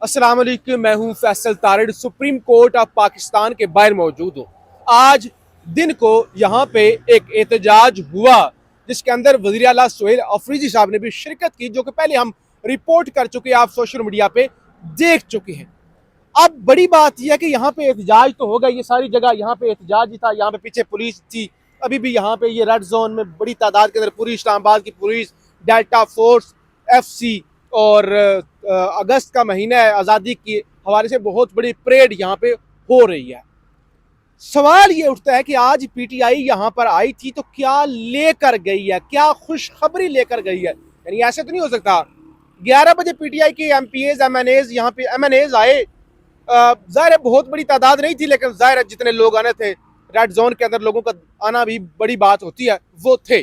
अस्सलाम वालेकुम, मैं हूं फैसल तारिड़। सुप्रीम कोर्ट ऑफ पाकिस्तान के बाहर मौजूद हूं। आज दिन को यहाँ पे एक एहतजाज हुआ जिसके अंदर वज़ीर आला सुहेल अफरीदी साहब ने भी शिरकत की, जो कि पहले हम रिपोर्ट कर चुके हैं, आप सोशल मीडिया पे देख चुके हैं। अब बड़ी बात यह है कि यहाँ पे एहतजाज तो होगा, ये सारी जगह यहाँ पे एहतजाज ही था। यहाँ पे पीछे पुलिस थी, अभी भी यहाँ पे ये रेड जोन में बड़ी तादाद के अंदर पूरी इस्लामाबाद की पुलिस, डेल्टा फोर्स, FC और अगस्त का महीना है, आज़ादी के हवाले से बहुत बड़ी परेड यहाँ पे हो रही है। सवाल ये उठता है कि आज PTI यहाँ पर आई थी तो क्या लेकर गई है, क्या खुशखबरी लेकर गई है? यानी ऐसे तो नहीं हो सकता 11 बजे PTI के MPAs MNAs यहाँ पे MNAs आए। जाहिर है बहुत बड़ी तादाद नहीं थी, लेकिन जाहिर है जितने लोग आने थे, रेड जोन के अंदर लोगों का आना भी बड़ी बात होती है, वो थे।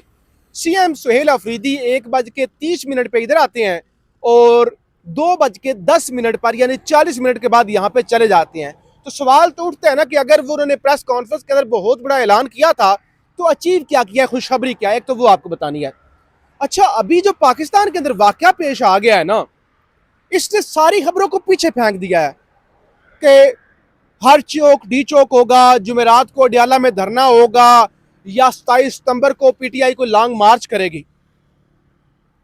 CM सुहेल अफरीदी 1:30 पे इधर आते हैं और 2:10 पर यानी 40 मिनट के बाद यहाँ पे चले जाते हैं। तो सवाल तो उठता है ना कि अगर वो उन्होंने प्रेस कॉन्फ्रेंस के अंदर बहुत बड़ा ऐलान किया था तो अचीव क्या किया, खुशखबरी क्या है, एक तो वो आपको बतानी है। अच्छा, अभी जो पाकिस्तान के अंदर वाकया पेश आ गया है ना, इसने सारी खबरों को पीछे फेंक दिया है कि हर चौक डी चौक होगा, जुमेरात को अडियाला में धरना होगा या 27 सितंबर को PTI को लॉन्ग मार्च करेगी।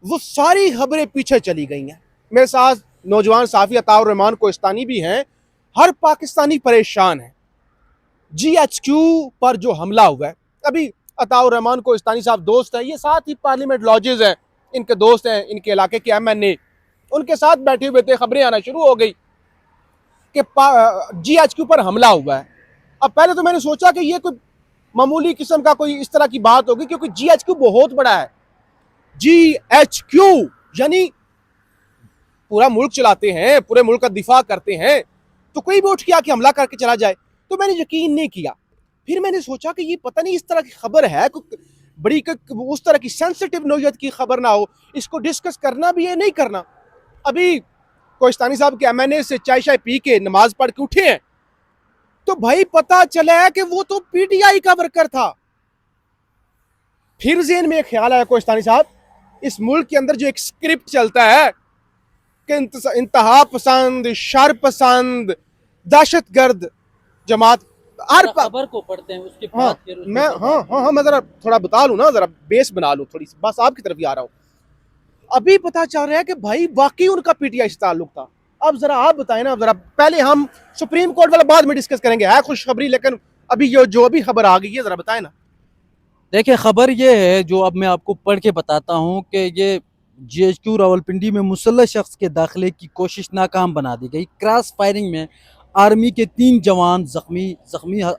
वो सारी खबरें पीछे चली गई हैं। मेरे साथ नौजवान साफी अताउर रहमान कोहिस्तानी भी हैं। हर पाकिस्तानी परेशान है GHQ पर जो हमला हुआ है। अभी अताउर रहमान कोहिस्तानी साहब दोस्त हैं, ये साथ ही पार्लियामेंट लॉजेज हैं, इनके दोस्त हैं, इनके इलाके के MNA, उनके साथ बैठे हुए थे। खबरें आना शुरू हो गई कि GHQ पर हमला हुआ है। अब पहले तो मैंने सोचा कि ये कोई मामूली किस्म का कोई इस तरह की बात होगी, क्योंकि GHQ बहुत बड़ा है। GHQ यानी पूरा मुल्क चलाते हैं, पूरे मुल्क का दिफा करते हैं, तो कोई भी उठ के आके हमला करके चला जाए। तो मैंने यकीन नहीं किया। फिर मैंने सोचा कि ये पता नहीं इस तरह की खबर है, बड़ी उस तरह की सेंसिटिव नौयत की खबर ना हो, इसको डिस्कस करना भी है नहीं करना। अभी कोहिस्तानी साहब के MNA से चाय शाय पी के नमाज पढ़ के उठे हैं तो भाई पता चला है कि वो तो PTI का वर्कर था। फिर जेन में एक ख्याल आया कोहिस्तानी साहब, इस मुल्क के अंदर जो एक स्क्रिप्ट चलता है कि इंतहा पसंद, शर पसंद, दहशतगर्द जमात, हर खबर को पढ़ते हैं उसके हाँ बाद फिर उसमें मैं से हाँ हाँ हाँ मैं जरा थोड़ा बता लूँ ना, जरा बेस बना लूँ थोड़ी सी, बस आपकी तरफ ही आ रहा हूँ। अभी पता चल रहा है कि भाई वाकई उनका PTI से ताल्लुक था। अब जरा आप बताएं ना, जरा पहले हम सुप्रीम कोर्ट वाला बाद में डिस्कस करेंगे, है खुशखबरी, लेकिन अभी जो अभी खबर आ गई है जरा बताएं ना। देखिए, खबर ये है जो अब मैं आपको पढ़ के बताता हूँ कि ये GHQ रावलपिंडी में मुसल्लह शख्स के दाखिले की कोशिश नाकाम बना दी गई। क्रॉस फायरिंग में आर्मी के 3 जवान जख्मियों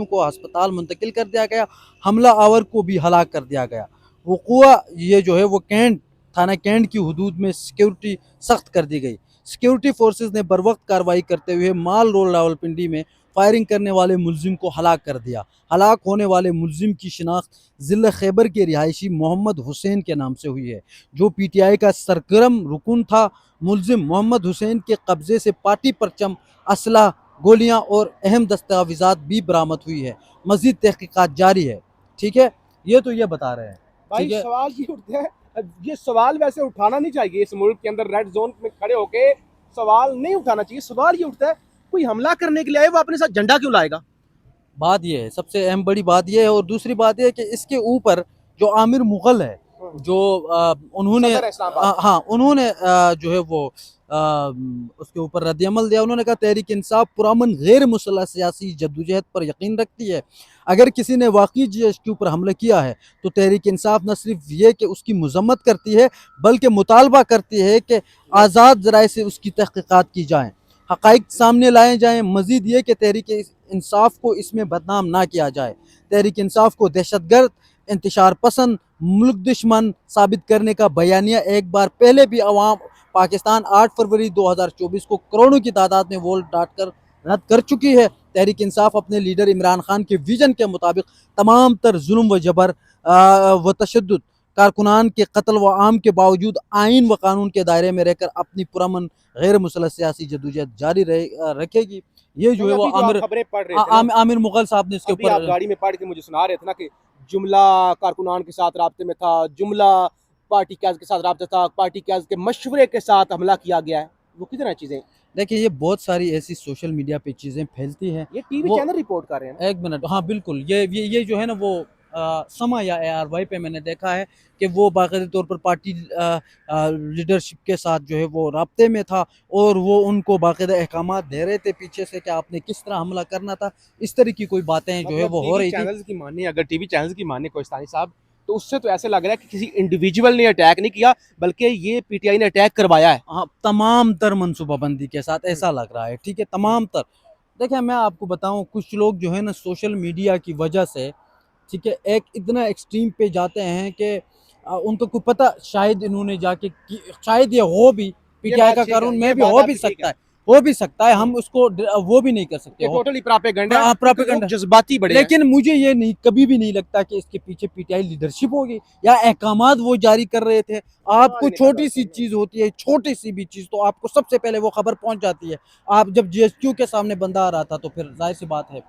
को अस्पताल मुंतकिल कर दिया गया। हमला आवर को भी हलाक कर दिया गया। वक़ूआ ये जो है वो कैंट थाना कैंट की हदूद में सिक्योरिटी सख्त कर दी गई। सिक्योरिटी फोर्सेस ने बरवक्त कार्रवाई करते हुए माल रोड रावलपिंडी में फायरिंग करने वाले मुलजिम को हलाक कर दिया। हलाक होने वाले मुलजिम की शिनाख्त ज़िला खैबर के रिहायशी मोहम्मद हुसैन के नाम से हुई है, जो PTI का सरगर्म रुकन था। मुलजिम मोहम्मद हुसैन के कब्जे से पार्टी परचम, असला, गोलियां और अहम दस्तावेजात भी बरामद हुई है। मजीद तहकीकात जारी है। ठीक है, ये तो ये बता रहे हैं। भाई ठीक है, सवाल ये उठता है, ये सवाल वैसे उठाना नहीं चाहिए, इस मुल्क के अंदर रेड जोन में खड़े होके सवाल नहीं उठाना चाहिए। सवाल ये उठता है कोई हमला करने के लिए आए, वो अपने साथ झंडा क्यों लाएगा? बात यह है, सबसे अहम बड़ी बात यह है। और दूसरी बात यह है कि इसके ऊपर जो आमिर मुगल है, जो उन्होंने सदर इस्लामाबाद। हाँ उन्होंने जो है वो उसके ऊपर रद्दअमल दिया। उन्होंने कहा तहरीक इंसाफ पुरअमन गैर मुसल्लह सियासी जद्दोजहद पर यकीन रखती है। अगर किसी ने वाकई GHQ पर हमला किया है तो तहरीक इंसाफ न सिर्फ ये कि उसकी मजम्मत करती है, बल्कि मुतालबा करती है कि आज़ाद ज़राए से उसकी तहकीकात की जाएँ, हक़ाइक़ सामने लाए जाएँ। मज़ीद ये कि तहरीक इंसाफ को इसमें बदनाम ना किया जाए। तहरीक इंसाफ को दहशतगर्द, इंतशार पसंद, मुल्क दुश्मन साबित करने का बयानिया एक बार पहले भी अवाम पाकिस्तान 8 फरवरी 2024 को करोड़ों की तादाद में वोट डालकर रद्द कर चुकी है। तहरीक इंसाफ अपने लीडर इमरान खान के विजन के मुताबिक तमाम तर जुल्म व जबर व तशद्दुद, कारकुनान के कत्ल व आम के बावजूद आइन व कानून के दायरे में रहकर अपनी पुरअमन गैर मुसल्लह सियासी जद्दोजहद जारी रखेगी। ये जो है वो अभी जो आप खबरें पढ़ रहे थे ना, आमिर मुगल साहब ने इसके अभी आप ऊपर। गाड़ी में पढ़ के मुझे सुना रहे थे ना कि जुमला कारकुनान के साथ राब्ते में था, जुमला पार्टी क्याज के साथ राब्ते था, पार्टी क्याज के मशवरे के साथ हमला किया गया है। वो कितना चीजें, देखिए ये बहुत सारी ऐसी सोशल मीडिया पे चीज़ें फैलती हैं। ये टीवी वो चैनल रिपोर्ट कर रहे हैं ना। एक मिनट, हाँ बिल्कुल, ये जो है ना वो समा या ARY पे मैंने देखा है कि वो बाकायदे तौर पर पार्टी लीडरशिप के साथ जो है वो राब्ते में था और वो उनको बाकायदा अहकामात दे रहे थे पीछे से कि आपने किस तरह हमला करना था। इस तरह की कोई बातें जो है मतलब वो हो टीवी रही थी। चैनल्स की माने, अगर टीवी चैनल्स की माने कोहिस्तानी साहब, तो उससे तो ऐसे लग रहा है कि किसी इंडिविजुअल ने अटैक नहीं किया, बल्कि ये पीटीआई ने अटैक करवाया है। हाँ, तमाम तर मनसूबाबंदी के साथ ऐसा लग रहा है, ठीक है, तमाम तर। देखिए मैं आपको बताऊं, कुछ लोग जो है ना सोशल मीडिया की वजह से, ठीक है, एक इतना एक्सट्रीम पे जाते हैं कि उनको को पता शायद इन्होंने शायद ये हो भी ये पीटीआई बात का ठीक है, कानून ये में भी बात हो भी आपकी ठीक सकता है। है, हो भी सकता है, हम्म, हम उसको वो भी नहीं कर सकते ये हो। टोटली प्रोपेगेंडा है, क्योंकि लोग प्रोपेगेंडा। जज्बाती बड़े हैं। लेकिन मुझे ये नहीं, कभी भी नहीं लगता कि इसके पीछे पीटीआई लीडरशिप होगी या अहकामात वो जारी कर रहे थे। आज आपको नहीं छोटी खबर सी चीज होती है, छोटी सी भी चीज, तो आपको सबसे पहले वो खबर पहुंच जाती है। आप जब जीएसक्यू के सामने बंदा आ रहा था तो फिर जाहिर सी बात है,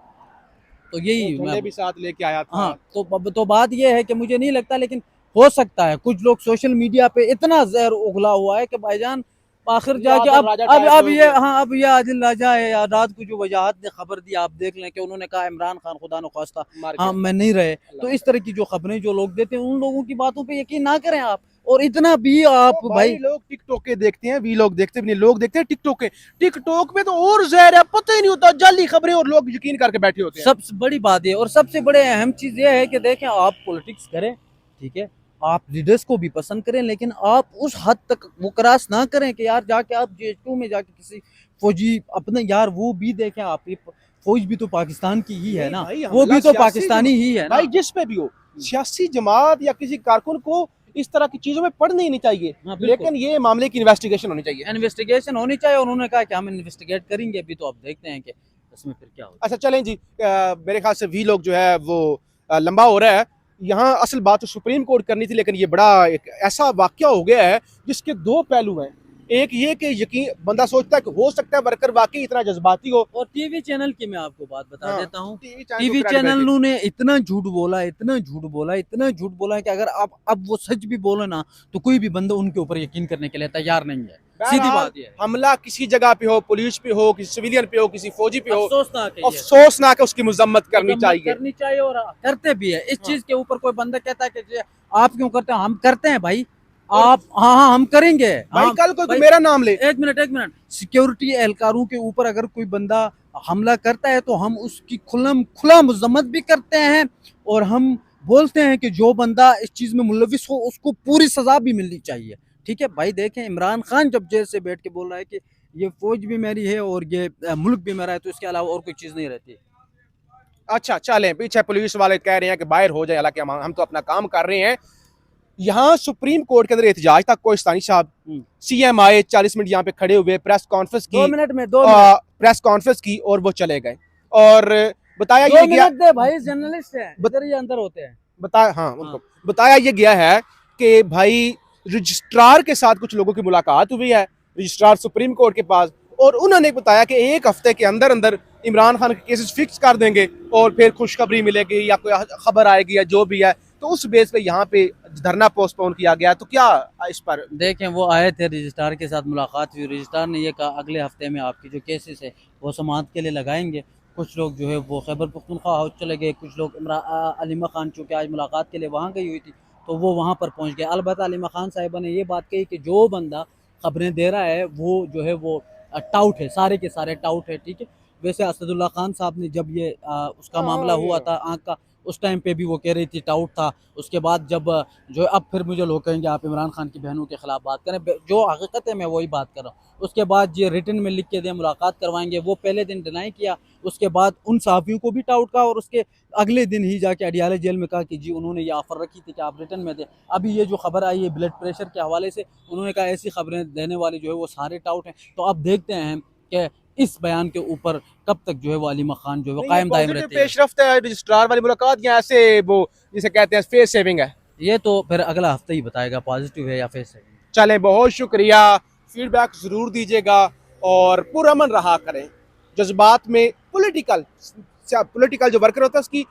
तो वो यही मैं। झंडे भी साथ लेके आया था। हाँ, तो तो बात ये है कि मुझे नहीं लगता, लेकिन हो सकता है कुछ लोग सोशल मीडिया पे इतना जहर उगला हुआ है कि भाईजान आखिर ये जाके आदर राजा टाइप अब लोग ये, हाँ, अब ये आदिल राजा है या रात को जो वजाहत ने खबर दी, आप देख लें कि उन्होंने कहा इमरान खान खुदा न खास्ता मार हाँ गया। मैं नहीं रहे। अल्लाह तो ना इस करे। तरह की जो खबरें जो लोग देते हैं, उन लोगों की बातों पे यकीन ना करें आप। और इतना भी ओ आप भाई, भाई, लोग टिकटॉक के देखते हैं, वी लोग देखते भी नहीं, लोग देखते हैं टिकटॉक के। टिकटॉक पे तो और जहर है, पता ही नहीं होता, जाली खबरें, और लोग यकीन करके बैठे होते हैं। सबसे बड़ी बात ये और सबसे बड़े अहम चीज ये है कि देखें, आप पॉलिटिक्स करें, ठीक है, आप लीडर्स को भी पसंद करें, लेकिन आप उस हद तक वो क्रॉस ना करें कि यार जाके आप GHQ में जाके किसी फौजी अपने, यार वो भी देखें, आप ये फौज भी तो पाकिस्तान की ही है नहीं ना, भाई, वो हमला भी तो सियासी पाकिस्तानी ही है ना। भाई जिस पे भी हो, सियासी जमात या किसी कारकुन को इस तरह की चीजों में पढ़नी ही नहीं चाहिए। हाँ बिल्कुल, लेकिन ये मामले की इन्वेस्टिगेशन होनी चाहिए। इन्वेस्टिगेशन होनी चाहिए। उन्होंने कहा कि हम इन्वेस्टिगेट करेंगे, अभी तो आप देखते हैं कि उसमें फिर क्या होता अच्छा चलें जी, मेरे ख्याल से वी लोग जो है वो लंबा हो रहा है। यहाँ असल बात तो सुप्रीम कोर्ट करनी थी, लेकिन ये बड़ा एक ऐसा वाकया हो गया है जिसके दो पहलू हैं। एक ये कि यकीन बंदा सोचता है कि हो सकता है वर्कर वाकई इतना जज्बाती हो। और टीवी चैनल की मैं आपको बात बता हाँ, देता हूँ। टीवी चैनल को टीवी क्रेडिबिलिटी। चैनलों ने इतना झूठ बोला, इतना झूठ बोला, इतना झूठ बोला है कि अगर आप अब वो सच भी बोले ना, तो कोई भी बंदा उनके ऊपर यकीन करने के लिए तैयार नहीं है। सीधी बहरहाल, बात ये है। हमला किसी जगह पे हो, पुलिस पे हो, किसी सिविलियन पे हो, किसी फौजी पे हो, अफसोसनाक है ये, अफसोसनाक है, उसकी मजम्मत करनी मजम्मत चाहिए। करनी चाहिए और करते भी है। इस हाँ। चीज के ऊपर कोई बंदा कहता है कि जी, आप क्यों करते हैं, हम करते हैं भाई। और आप, हाँ हाँ हम करेंगे। भाई हाँ कल कोई भाई, मेरा नाम ले। एक मिनट एक मिनट, सिक्योरिटी एहलकारों के ऊपर अगर कोई बंदा हमला करता है तो हम उसकी खुला मजम्मत भी करते हैं और हम बोलते हैं कि जो बंदा इस चीज में मुलविस हो उसको पूरी सजा भी मिलनी चाहिए। ठीक है भाई, देखें इमरान खान जब जेल से बैठ के बोल रहा है कि ये फौज भी मेरी है और ये मुल्क भी मेरा है, तो इसके अलावा और कोई चीज नहीं रहती। अच्छा चलें, पीछे पुलिस वाले कह रहे हैं कि बाहर हो जाए, हालांकि हम तो अपना काम कर रहे हैं। यहाँ सुप्रीम कोर्ट के अंदर एहतजाज था, कोहिस्तानी साहब सीएम आए, 40 मिनट यहाँ पे खड़े हुए, प्रेस कॉन्फ्रेंस की, 2 मिनट में 2 मिनट, प्रेस कॉन्फ्रेंस की और वो चले गए। और बताया दो ये गया, मिनट दे भाई, जर्नलिस्ट है, बत, इधर ही अंदर होते हैं। बताया, हाँ हाँ उनको बताया ये गया है कि भाई रजिस्ट्रार के साथ कुछ लोगों की मुलाकात हुई है, रजिस्ट्रार सुप्रीम कोर्ट के पास, और उन्होंने बताया कि एक हफ्ते के अंदर अंदर इमरान खान के केसेस फिक्स कर देंगे और फिर खुशखबरी मिलेगी या कोई खबर आएगी या जो भी है, तो उस बेस पे यहाँ पे धरना पोस्टपोन किया गया। तो क्या इस पर, देखें, वो आए थे, रजिस्ट्रार के साथ मुलाकात हुई, रजिस्ट्रार ने ये कहा अगले हफ्ते में आपकी जो केसेस है वो समाअत के लिए लगाएंगे। कुछ लोग जो है वो खैबर पख्तूनख्वा हाउस चले गए, कुछ लोग अलीमा खान चूँकि आज मुलाकात के लिए वहाँ गई हुई थी तो वो वहाँ पर पहुँच गए। अलबत्ता अलीमा खान साहिबा ने ये बात कही कि जो बंदा खबरें दे रहा है वो जो है वो टाउट है, सारे के सारे टाउट है, ठीक है। वैसे असदुल्ला खान साहब ने जब ये उसका मामला हाँ हुआ ये था आँख का, उस टाइम पे भी वो कह रही थी टाउट था। उसके बाद जब जो अब फिर मुझे लोग कहेंगे आप इमरान खान की बहनों के खिलाफ बात करें, जो हकीकत है मैं वही बात कर रहा हूँ। उसके बाद ये रिटर्न में लिख के दें मुलाकात करवाएंगे, वो पहले दिन डिनाई किया। उसके बाद उन सहाफ़ियों को भी टाउट कहा और उसके अगले दिन ही जाके अडियाला जेल में कहा कि जी उन्होंने ये ऑफर रखी थी कि आप रिटर्न में दें। अभी ये जो खबर आई है ब्लड प्रेशर के हवाले से, उन्होंने कहा ऐसी खबरें देने वाले जो है वो सारे टाउट हैं। तो अब देखते हैं कि इस बयान के ऊपर कब तक जो है वो अलीमा खान जो है वो नहीं, ये कायम दायम पॉजिटिव रहती है। पेशरफ्त है रजिस्ट्रार वाली मुलाकात, या ऐसे वो जिसे कहते हैं फेस सेविंग है? ये तो फिर अगला हफ्ता ही बताएगा पॉजिटिव है या फेस है। चलें, बहुत शुक्रिया, फीडबैक ज़रूर दीजिएगा और पुरअमन रहा करें। जज्बात में पॉलिटिकल जो वर्कर होता है उसकी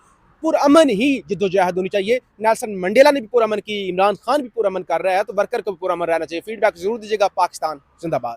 पुरअमन ही जद्दोजहद होनी चाहिए। नेल्सन मंडेला ने भी पुरअमन की, इमरान खान भी पुरअमन कर रहा है, तो वर्कर को भी पुरअमन रहना चाहिए। फीडबैक ज़रूर दीजिएगा। पाकिस्तान जिंदाबाद।